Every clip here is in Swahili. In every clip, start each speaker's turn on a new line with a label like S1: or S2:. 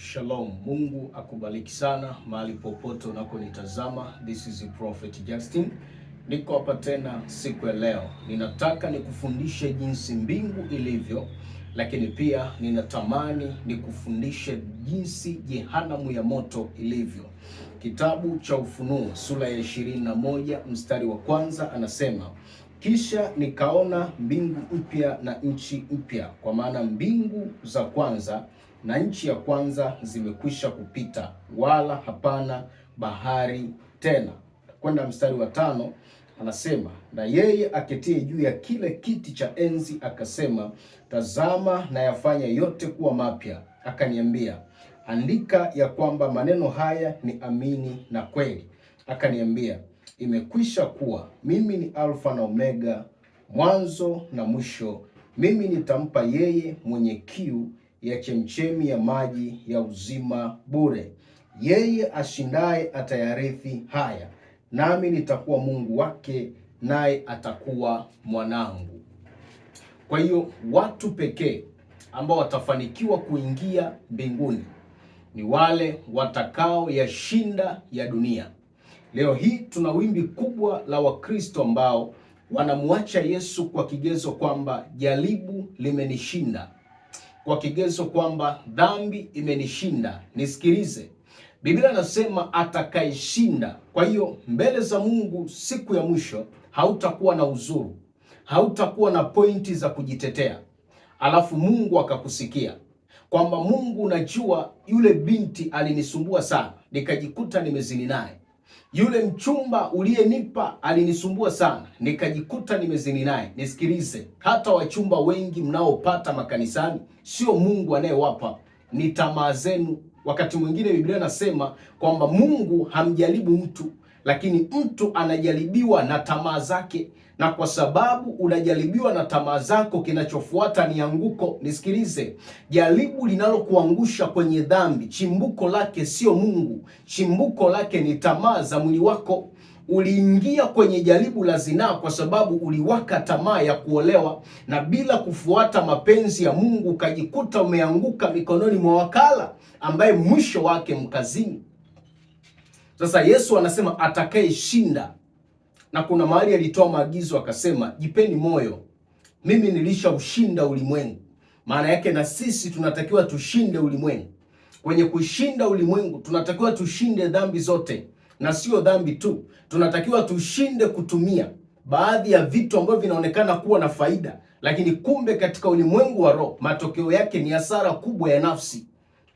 S1: Shalom, Mungu akubariki sana mahali popote unakonitazama. This is the Prophet Justin. Niko hapa tena siku ya leo. Ninataka nikufundishe jinsi mbingu ilivyo, lakini pia ninatamani nikufundishe jinsi jehanamu ya moto ilivyo. Kitabu cha Ufunuo sura ya 21 mstari wa kwanza anasema, kisha nikaona mbingu mpya na nchi mpya, kwa maana mbingu za kwanza na nchi ya kwanza zimekwisha kupita, wala hapana bahari tena. Kwenda mstari wa 5 anasema, na yeye aketie juu ya kile kiti cha enzi akasema, tazama na yafanya yote kuwa mapya. Akaniambia, andika ya kwamba maneno haya ni amini na kweli. Akaniambia, imekwisha kuwa. Mimi ni Alfa na Omega, mwanzo na mwisho. Mimi nitampa yeye mwenye kiu ya chemchemi ya maji ya uzima bure. Yeye ashindaye atayarithi haya, nami nitakuwa Mungu wake, naye atakuwa mwanangu. Kwa hiyo watu pekee ambao watafanikiwa kuingia mbinguni ni wale watakao yashinda ya dunia. Leo hii tuna wimbi kubwa la Wakristo ambao wanamwacha Yesu kwa kigezo kwamba jaribu limenishinda, kwa kigezo kwamba dhambi imenishinda. Nisikilize, Biblia inasema atakayeshinda. Kwa hiyo mbele za Mungu siku ya mwisho hautakuwa na uzuru, hautakuwa na pointi za kujitetea, alafu Mungu akakusikia kwamba Mungu, unajua yule binti alinisumbua sana nikajikuta nimezini naye. Yule mchumba uliyenipa alinisumbua sana nikajikuta nimezini naye. Nisikilize, hata wachumba wengi mnaopata makanisani sio Mungu anayewapa, ni tamaa zenu. Wakati mwingine Biblia inasema kwamba Mungu hamjaribu mtu, lakini mtu anajaribiwa na tamaa zake, na kwa sababu unajaribiwa na tamaa zako, kinachofuata ni anguko. Nisikilize, jaribu linalokuangusha kwenye dhambi, chimbuko lake sio Mungu, chimbuko lake ni tamaa za mwili wako. Uliingia kwenye jaribu la zinaa kwa sababu uliwaka tamaa ya kuolewa, na bila kufuata mapenzi ya Mungu ukajikuta umeanguka mikononi mwa wakala ambaye mwisho wake mkazini. Sasa Yesu anasema atakayeshinda, na kuna mahali alitoa maagizo akasema, jipeni moyo, mimi nilishaushinda ulimwengu. Maana yake na sisi tunatakiwa tushinde ulimwengu. Kwenye kushinda ulimwengu tunatakiwa tushinde dhambi zote, na sio dhambi tu, tunatakiwa tushinde kutumia baadhi ya vitu ambavyo vinaonekana kuwa na faida, lakini kumbe katika ulimwengu wa roho matokeo yake ni hasara kubwa ya nafsi.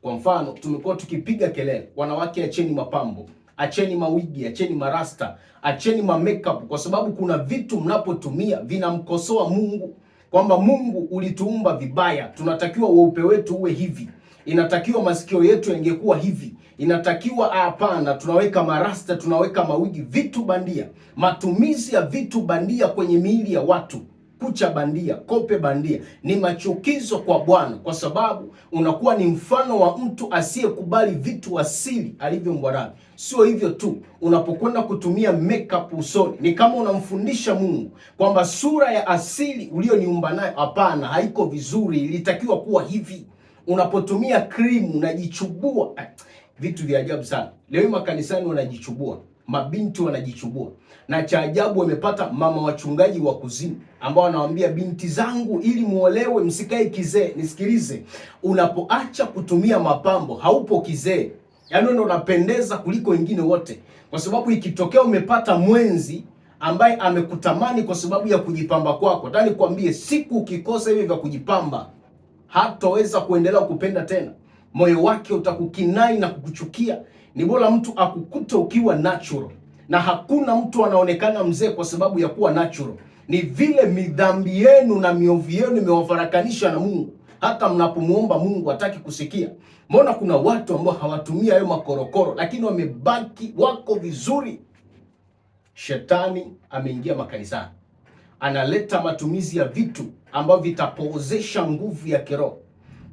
S1: Kwa mfano, tumekuwa tukipiga kelele, wanawake acheni mapambo, acheni mawigi, acheni marasta, acheni makeup, kwa sababu kuna vitu mnapotumia vinamkosoa Mungu, kwamba Mungu ulituumba vibaya, tunatakiwa weupe wetu uwe hivi, inatakiwa masikio yetu yangekuwa hivi, inatakiwa hapana, tunaweka marasta, tunaweka mawigi. Vitu bandia, matumizi ya vitu bandia kwenye miili ya watu, kucha bandia, kope bandia, ni machukizo kwa Bwana, kwa sababu unakuwa ni mfano wa mtu asiyekubali vitu asili alivyoumbwa navyo. Sio hivyo tu, unapokwenda kutumia makeup usoni ni kama unamfundisha Mungu kwamba sura ya asili ulioniumba nayo, hapana, haiko vizuri, ilitakiwa kuwa hivi. Unapotumia cream unajichubua, vitu vya ajabu sana. Leo makanisani wanajichubua, mabinti wanajichubua, na cha ajabu wamepata mama wachungaji wa kuzimu ambao wanawaambia binti zangu, ili muolewe msikae kizee. Nisikilize, unapoacha kutumia mapambo haupo kizee, yaani ndio unapendeza kuliko wengine wote, kwa sababu ikitokea umepata mwenzi ambaye amekutamani kwa sababu ya kujipamba kwako, nataka nikwambie, siku ukikosa hivi vya kujipamba hataweza kuendelea kupenda tena, moyo wake utakukinai na kukuchukia. Ni bora mtu akukute ukiwa natural, na hakuna mtu anaonekana mzee kwa sababu ya kuwa natural. Ni vile midhambi yenu na miovu yenu imewafarakanisha na Mungu, hata mnapomuomba Mungu hataki kusikia. Mbona kuna watu ambao hawatumia hayo makorokoro lakini wamebaki wako vizuri? Shetani ameingia makanisani, analeta matumizi ya vitu ambavyo vitapozesha nguvu ya kiroho.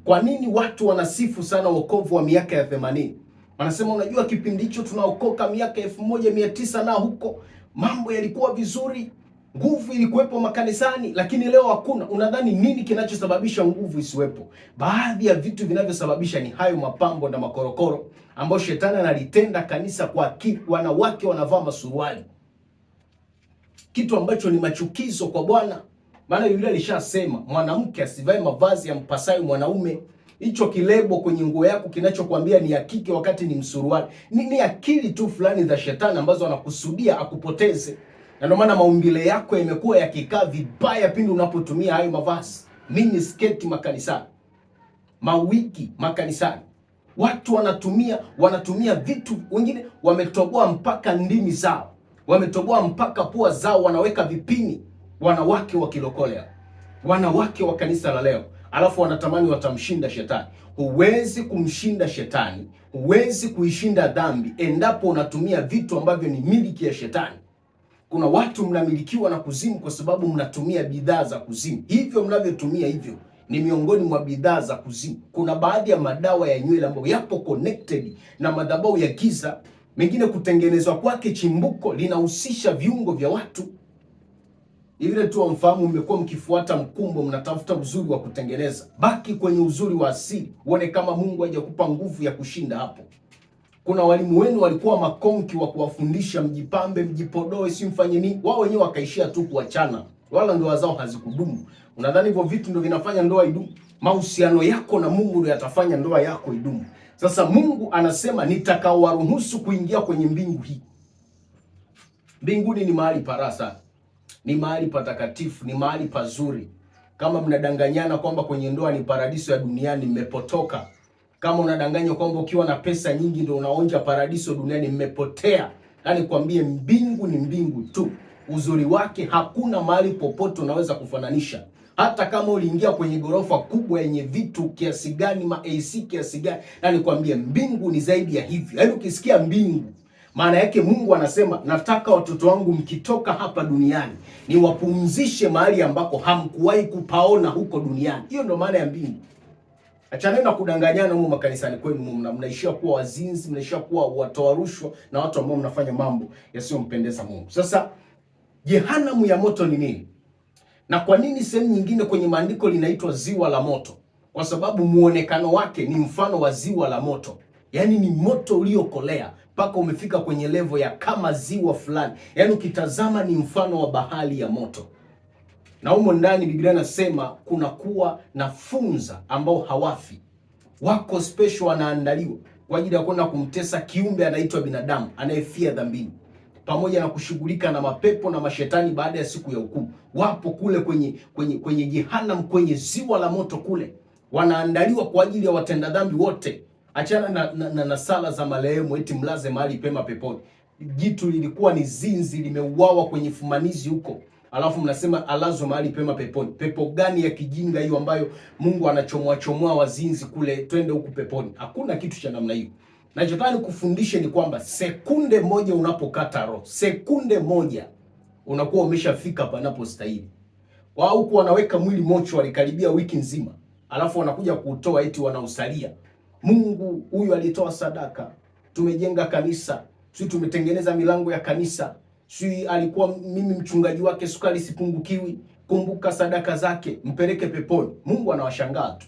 S1: Kwa nini watu wanasifu sana wokovu wa miaka ya 80? Wanasema unajua kipindi hicho tunaokoka miaka 1900 na huko mambo yalikuwa vizuri. Nguvu ilikuwepo makanisani, lakini leo hakuna. Unadhani nini kinachosababisha nguvu isiwepo? Baadhi ya vitu vinavyosababisha ni hayo mapambo na makorokoro ambayo shetani analitenda kanisa kwa akili. Wanawake wanavaa masuruali, kitu ambacho ni machukizo kwa Bwana, maana Biblia alishasema mwanamke asivae mavazi ya mpasayo mwanaume. Hicho kilebo kwenye nguo yako kinachokuambia ni ya kike wakati ni msuruali, ni akili tu fulani za shetani ambazo anakusudia akupoteze. Na ndio maana maumbile yako yamekuwa yakikaa vibaya pindi unapotumia hayo mavazi. Mini sketi makanisani, mawiki makanisani, watu wanatumia vitu, wengine wametoboa mpaka ndimi zao, wametoboa mpaka pua zao, wanaweka vipini, wanawake wa kilokolea, wanawake wa kanisa la leo, alafu wanatamani watamshinda shetani. Huwezi kumshinda shetani, huwezi kuishinda dhambi endapo unatumia vitu ambavyo ni miliki ya shetani. Kuna watu mnamilikiwa na kuzimu kwa sababu mnatumia bidhaa za kuzimu. Hivyo mnavyotumia hivyo ni miongoni mwa bidhaa za kuzimu. Kuna baadhi ya madawa ya nywele ambayo yapo connected na madhabahu ya giza, mengine kutengenezwa kwake chimbuko linahusisha viungo vya watu. Ile tu wamfahamu, mmekuwa mkifuata mkumbo, mnatafuta uzuri wa kutengeneza. Baki kwenye uzuri wa asili, uone kama Mungu hajakupa nguvu ya kushinda hapo. Kuna walimu wenu walikuwa makonki wa kuwafundisha mjipambe, mjipodoe, si mfanye nini, wao wenyewe wakaishia tu kuachana, wala ndoa zao hazikudumu. Unadhani hivyo vitu ndio vinafanya ndoa idumu? Mahusiano yako na Mungu ndio yatafanya ndoa yako idumu. Sasa Mungu anasema nitakaowaruhusu kuingia kwenye mbingu hii. Mbinguni ni mahali para sana, ni mahali patakatifu, ni mahali pazuri. Kama mnadanganyana kwamba kwenye ndoa ni paradiso ya duniani, mmepotoka. Kama unadanganywa kwamba ukiwa na pesa nyingi ndio unaonja paradiso duniani, mmepotea. Yaani kwambie, mbingu ni mbingu tu. Uzuri wake hakuna mahali popote unaweza kufananisha. Hata kama uliingia kwenye gorofa kubwa yenye vitu kiasi gani, ma AC kiasi gani, yaani kwambie mbingu ni zaidi ya hivyo. Yaani ukisikia mbingu, maana yake Mungu anasema nataka watoto wangu mkitoka hapa duniani niwapumzishe mahali ambako hamkuwahi kupaona huko duniani. Hiyo ndio maana ya mbingu. Achana na kudanganyana huko makanisani kwenu, mnaishia kuwa wazinzi, mnaishia kuwa watoa rushwa na watu ambao mnafanya mambo yasiyompendeza Mungu. Sasa jehanamu ya moto ni nini? Na kwa nini sehemu nyingine kwenye maandiko linaitwa ziwa la moto? Kwa sababu muonekano wake ni mfano wa ziwa la moto. Yaani ni moto uliokolea mpaka umefika kwenye levo ya kama ziwa fulani. Yaani ukitazama ni mfano wa bahari ya moto. Na humo ndani Biblia inasema kuna kuwa na funza ambao hawafi. Wako special wanaandaliwa kwa ajili ya kwenda kumtesa kiumbe anaitwa binadamu anayefia dhambini, pamoja na kushughulika na mapepo na mashetani baada ya siku ya hukumu. Wapo kule kwenye jehanamu, kwenye ziwa la moto kule. Wanaandaliwa kwa ajili ya watenda dhambi wote. Achana na sala za marehemu eti mlaze mahali pema peponi. Jitu lilikuwa ni zinzi, limeuawa kwenye fumanizi huko, alafu mnasema alazwe mahali pema peponi. Pepo gani ya kijinga hiyo ambayo Mungu anachomoa wazinzi kule, twende huku peponi? Hakuna kitu cha namna hiyo. Nachotaka nikufundishe ni kwamba sekunde moja unapokata roho, sekunde moja unakuwa umeshafika panapostahili. Wao huku wanaweka mwili mochwari karibia wiki nzima, alafu wanakuja kuutoa eti wanausalia. Mungu huyu alitoa sadaka, tumejenga kanisa, sisi tumetengeneza milango ya kanisa, sisi alikuwa mimi mchungaji wake, sukari sipungukiwi, kumbuka sadaka zake, mpeleke peponi. Mungu anawashangaa tu.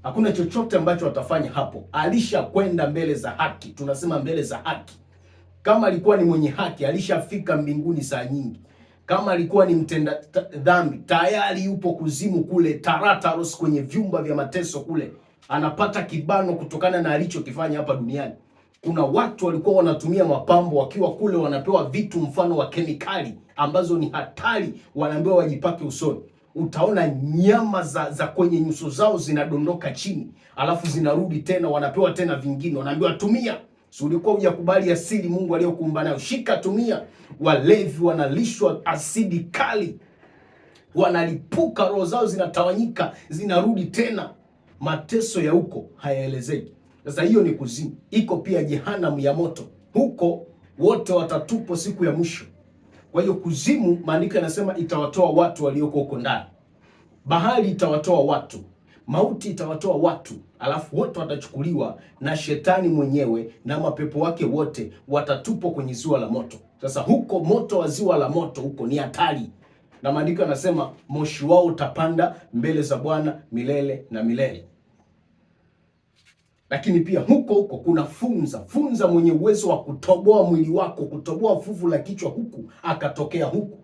S1: Hakuna chochote ambacho watafanya hapo. Alishakwenda mbele za haki. Tunasema mbele za haki. Kama alikuwa ni mwenye haki, alishafika mbinguni saa nyingi. Kama alikuwa ni mtenda dhambi, tayari yupo kuzimu kule, Tartarus, kwenye vyumba vya mateso kule. Anapata kibano kutokana na alichokifanya hapa duniani. Kuna watu walikuwa wanatumia mapambo wakiwa kule, wanapewa vitu mfano wa kemikali ambazo ni hatari, wanaambiwa wajipake usoni. Utaona nyama za kwenye nyuso zao zinadondoka chini, alafu zinarudi tena, wanapewa tena vingine, wanaambiwa tumia. Si ulikuwa hujakubali asili Mungu aliyokuumba nayo? Shika, tumia. Walevi wanalishwa asidi kali, wanalipuka, roho zao zinatawanyika, zinarudi tena. Mateso ya huko hayaelezeki. Sasa hiyo ni kuzimu. Iko pia jehanamu ya moto, huko wote watatupwa siku ya mwisho. Kwa hiyo kuzimu, maandiko yanasema itawatoa watu walioko huko ndani. Bahari itawatoa watu, mauti itawatoa watu, alafu wote watachukuliwa na shetani mwenyewe na mapepo wake wote, watatupwa kwenye ziwa la moto. Sasa huko moto wa ziwa la moto huko ni hatari. na maandiko yanasema moshi wao utapanda mbele za Bwana milele na milele. Lakini pia huko kuna funza mwenye uwezo wa kutoboa mwili wako, kutoboa fuvu la kichwa huku akatokea huku.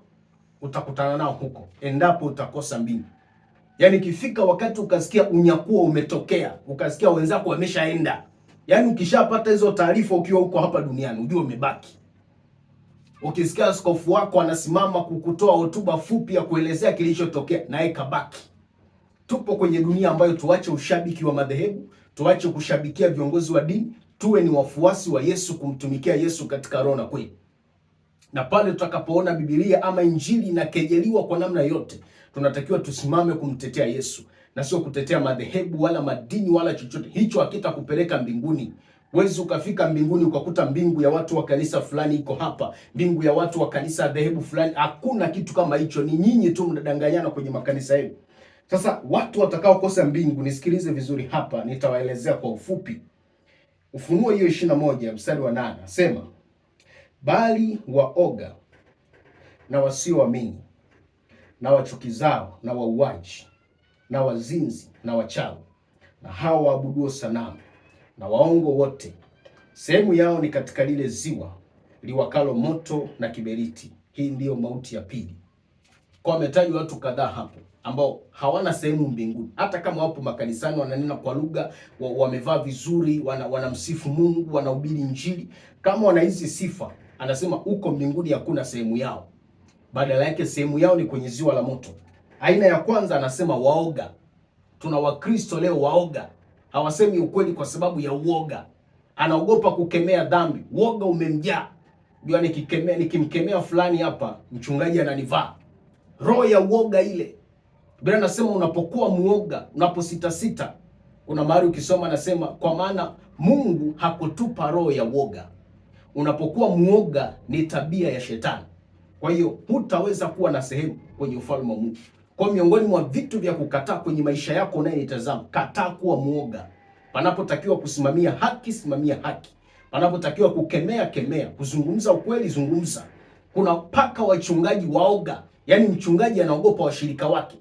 S1: Utakutana nao huko endapo utakosa mbingu. Yaani ikifika wakati ukasikia unyakuo umetokea, ukasikia wenzako wameshaenda, yaani ukishapata hizo taarifa ukiwa huko hapa duniani, ujue umebaki. Ukisikia askofu wako anasimama kukutoa hotuba fupi ya kuelezea kilichotokea, naye kabaki. Tupo kwenye dunia ambayo tuache ushabiki wa madhehebu, tuache kushabikia viongozi wa dini, tuwe ni wafuasi wa Yesu, kumtumikia Yesu katika roho na kweli. Na pale tutakapoona Biblia ama Injili inakejeliwa kwa namna yote, tunatakiwa tusimame kumtetea Yesu na sio kutetea madhehebu wala madini wala chochote. Hicho hakitakupeleka mbinguni. Wezi ukafika mbinguni ukakuta mbingu ya watu wa kanisa fulani iko hapa, mbingu ya watu wa kanisa dhehebu fulani. Hakuna kitu kama hicho. Ni nyinyi tu mnadanganyana kwenye makanisa yenu. Sasa watu watakaokosa mbingu, nisikilize vizuri hapa, nitawaelezea kwa ufupi. Ufunuo hiyo 21 mstari wa 8 nasema, bali waoga na wasioamini na wachukizao na wauaji na wazinzi na wachawi na hao waabuduo sanamu na waongo wote, sehemu yao ni katika lile ziwa liwakalo moto na kiberiti. Hii ndiyo mauti ya pili. Kwa wametajwa watu kadhaa hapo ambao hawana sehemu mbinguni. Hata kama wapo makanisani wananena kwa lugha, wamevaa vizuri, wanamsifu Mungu, wanahubiri Injili, kama wana hizi sifa, anasema huko mbinguni hakuna sehemu yao. Badala yake sehemu yao ni kwenye ziwa la moto. Aina ya kwanza anasema waoga. Tuna Wakristo leo waoga. Hawasemi ukweli kwa sababu ya uoga. Anaogopa kukemea dhambi. Uoga umemjaa. Ndio nikimkemea fulani hapa, mchungaji ananivaa. Roho ya uoga ile. Biblia nasema unapokuwa muoga, unapositasita, kuna mahali ukisoma nasema kwa maana Mungu hakutupa roho ya uoga. Unapokuwa muoga ni tabia ya shetani. Kwa hiyo hutaweza kuwa na sehemu kwenye ufalme wa Mungu. Kwa miongoni mwa vitu vya kukataa kwenye maisha yako unayenitazama, kataa kuwa muoga. Panapotakiwa kusimamia haki, simamia haki. Panapotakiwa kukemea, kemea. Kuzungumza ukweli, zungumza. Kuna paka wachungaji waoga. Yaani mchungaji anaogopa washirika wake.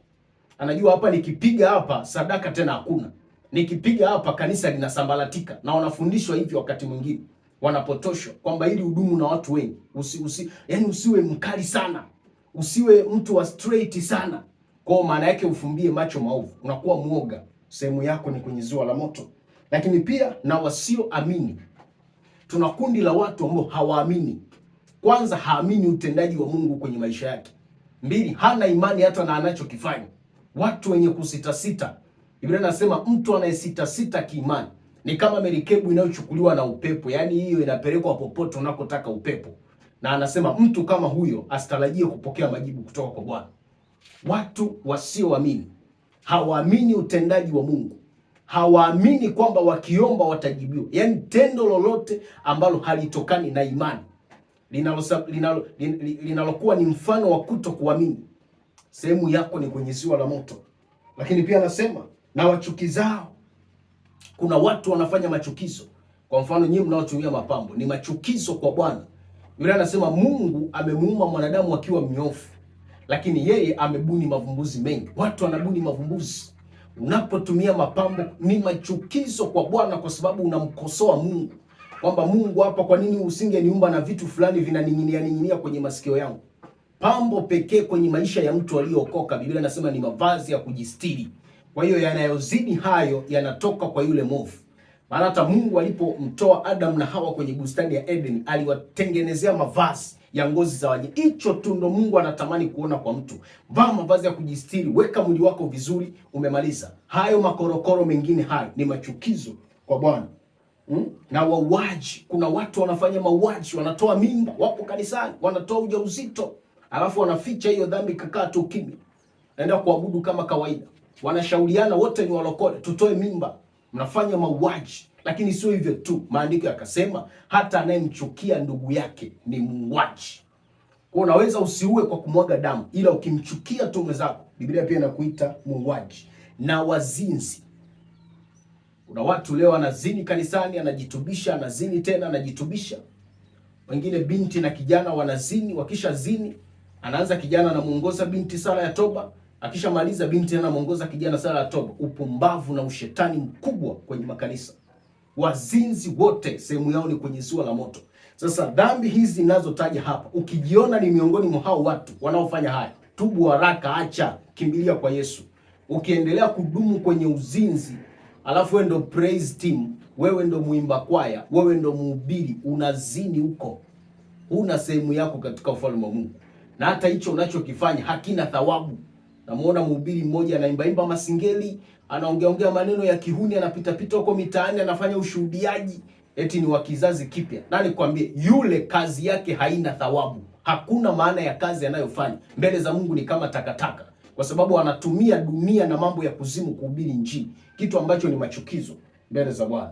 S1: Anajua hapa nikipiga hapa sadaka tena hakuna. Nikipiga hapa kanisa linasambaratika. Na wanafundishwa hivyo wakati mwingine. Wanapotoshwa kwamba ili hudumu na watu wengi. Yaani usiwe mkali sana. Usiwe mtu wa straight sana. Kwa maana yake ufumbie macho maovu. Unakuwa muoga. Sehemu yako ni kwenye ziwa la moto. Lakini pia na wasioamini. Tuna kundi la watu ambao hawaamini. Kwanza haamini utendaji wa Mungu kwenye maisha yake. 2, hana imani hata na anachokifanya. Watu wenye kusitasita. Biblia inasema mtu anayesitasita kiimani ni kama merikebu inayochukuliwa na upepo. Yaani hiyo inapelekwa popote unakotaka upepo. Na anasema mtu kama huyo asitarajie kupokea majibu kutoka kwa Bwana. Watu wasioamini. Hawaamini utendaji wa Mungu. Hawaamini kwamba wakiomba watajibiwa. Yaani tendo lolote ambalo halitokani na imani linalokuwa ni mfano wa kutokuamini, sehemu yako ni kwenye ziwa la moto. Lakini pia anasema na wachukizao. Kuna watu wanafanya machukizo. Kwa mfano nyinyi mnaotumia mapambo ni machukizo kwa Bwana. Yule anasema Mungu amemuumba mwanadamu akiwa mnyofu, lakini yeye amebuni mavumbuzi mengi. Watu wanabuni mavumbuzi. Unapotumia mapambo ni machukizo kwa Bwana kwa sababu unamkosoa Mungu. Kwamba Mungu hapa, kwa nini usingeniumba na vitu fulani vinaning'inia kwenye masikio yangu? Pambo pekee kwenye maisha ya mtu aliyeokoka, Biblia inasema ni mavazi ya kujistiri. Kwa hiyo yanayozidi hayo yanatoka kwa yule mwovu. Maana hata Mungu alipomtoa Adam na Hawa kwenye bustani ya Eden, aliwatengenezea mavazi ya ngozi za wanyama. Hicho tu ndo Mungu anatamani kuona kwa mtu. Vaa mavazi ya kujistiri, weka mwili wako vizuri, umemaliza. Hayo makorokoro mengine hayo ni machukizo kwa Bwana. Na wauaji. Kuna watu wanafanya mauaji, wanatoa mimba, wapo kanisani, wanatoa ujauzito, alafu wanaficha hiyo dhambi, kakaa tu kimya. Naenda kuabudu kama kawaida. Wanashauriana wote ni walokole, tutoe mimba. Mnafanya mauaji. Lakini sio hivyo tu. Maandiko yakasema hata anayemchukia ndugu yake ni muuaji. Kwa unaweza usiue kwa kumwaga damu, ila ukimchukia tu mwenzako, Biblia pia inakuita muuaji. Na wazinzi. Kuna watu leo anazini kanisani, anajitubisha, anazini tena, anajitubisha. Wengine binti na kijana wanazini, wakisha zini Anaanza kijana anamuongoza binti sala ya toba, akishamaliza binti anamuongoza kijana sala ya toba. Upumbavu na ushetani mkubwa kwenye makanisa. Wazinzi wote sehemu yao ni kwenye ziwa la moto. Sasa dhambi hizi ninazotaja hapa, ukijiona ni miongoni mwa hao watu wanaofanya haya, tubu haraka, acha, kimbilia kwa Yesu. Ukiendelea kudumu kwenye uzinzi, alafu wewe ndo praise team, wewe ndo muimba kwaya, wewe ndo mhubiri, unazini huko, huna sehemu yako katika ufalme wa Mungu. Na hata hicho unachokifanya hakina thawabu. Namuona mhubiri mmoja anaimbaimba masingeli, anaongeaongea maneno ya kihuni, anapita huko mitaani, anafanya ushuhudiaji eti ni wa kizazi kipya. Na nikwambie, yule kazi yake haina thawabu. Hakuna maana ya kazi anayofanya. Mbele za Mungu ni kama takataka, kwa sababu anatumia dunia na mambo ya kuzimu kuhubiri Injili, kitu ambacho ni machukizo mbele za Bwana.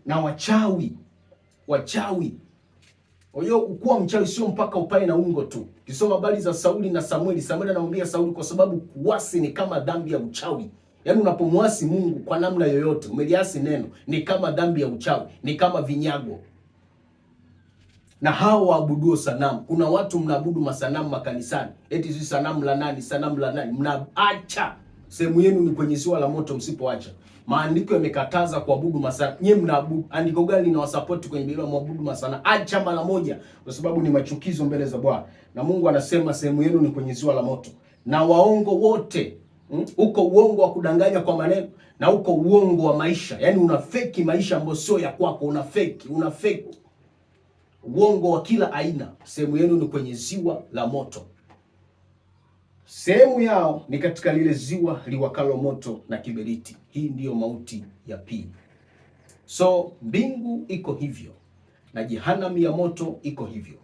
S1: Na wachawi. Kwa hiyo ukuwa mchawi sio mpaka upae na ungo tu. Ukisoma habari za Sauli na Samueli, Samueli anamwambia Sauli, kwa sababu kuasi ni kama dhambi ya uchawi. Yaani unapomwasi Mungu kwa namna yoyote, umeliasi neno, ni kama dhambi ya uchawi, ni kama vinyago. Na hao waabuduo sanamu, kuna watu mnaabudu masanamu makanisani. Eti si sanamu la nani, sanamu la nani. Mnaacha. Sehemu yenu ni kwenye ziwa la moto msipoacha. Maandiko yamekataza kuabudu masanamu. Nyie mnaabudu. Andiko gani linawasupport kwenye Biblia muabudu masanamu? Acha mara moja, kwa sababu ni machukizo mbele za Bwana. Na Mungu anasema sehemu yenu ni kwenye ziwa la moto. Na waongo wote, uko uongo wa kudanganya kwa maneno, na uko uongo wa maisha. Yaani unafeki maisha ambayo sio ya kwako, unafeki. Uongo wa kila aina. Sehemu yenu ni kwenye ziwa la moto. Sehemu yao ni katika lile ziwa liwakalo moto na kiberiti. Hii ndiyo mauti ya pili. So mbingu iko hivyo na jehanamu ya moto iko hivyo.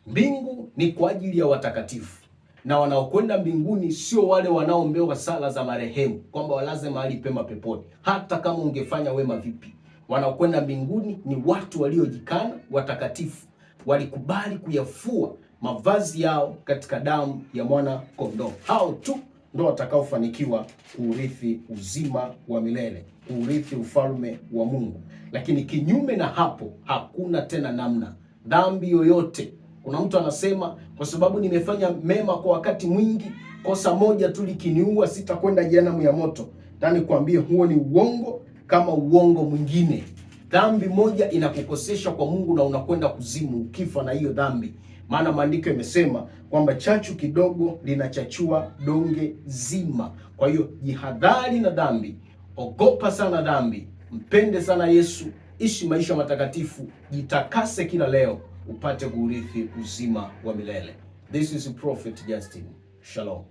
S1: Mbingu ni kwa ajili ya watakatifu, na wanaokwenda mbinguni sio wale wanaoombewa sala za marehemu kwamba walaze mahali pema peponi, hata kama ungefanya wema vipi. Wanaokwenda mbinguni ni watu waliojikana, watakatifu, walikubali kuyafua mavazi yao katika damu ya mwana kondoo. Hao tu ndio watakaofanikiwa kuurithi uzima wa milele, kuurithi ufalme wa Mungu. Lakini kinyume na hapo hakuna tena namna. Dhambi yoyote, kuna mtu anasema kwa sababu nimefanya mema kwa wakati mwingi, kosa moja tu likiniua sitakwenda jehanamu ya moto. Ndani kuambie huo ni uongo kama uongo mwingine. Dhambi moja inakukosesha kwa Mungu na unakwenda kuzimu ukifa na hiyo dhambi. Maana maandiko yamesema kwamba chachu kidogo linachachua donge zima. Kwa hiyo jihadhari na dhambi, ogopa sana dhambi, mpende sana Yesu, ishi maisha matakatifu, jitakase kila leo upate kuurithi uzima wa milele. This is Prophet Justin. Shalom.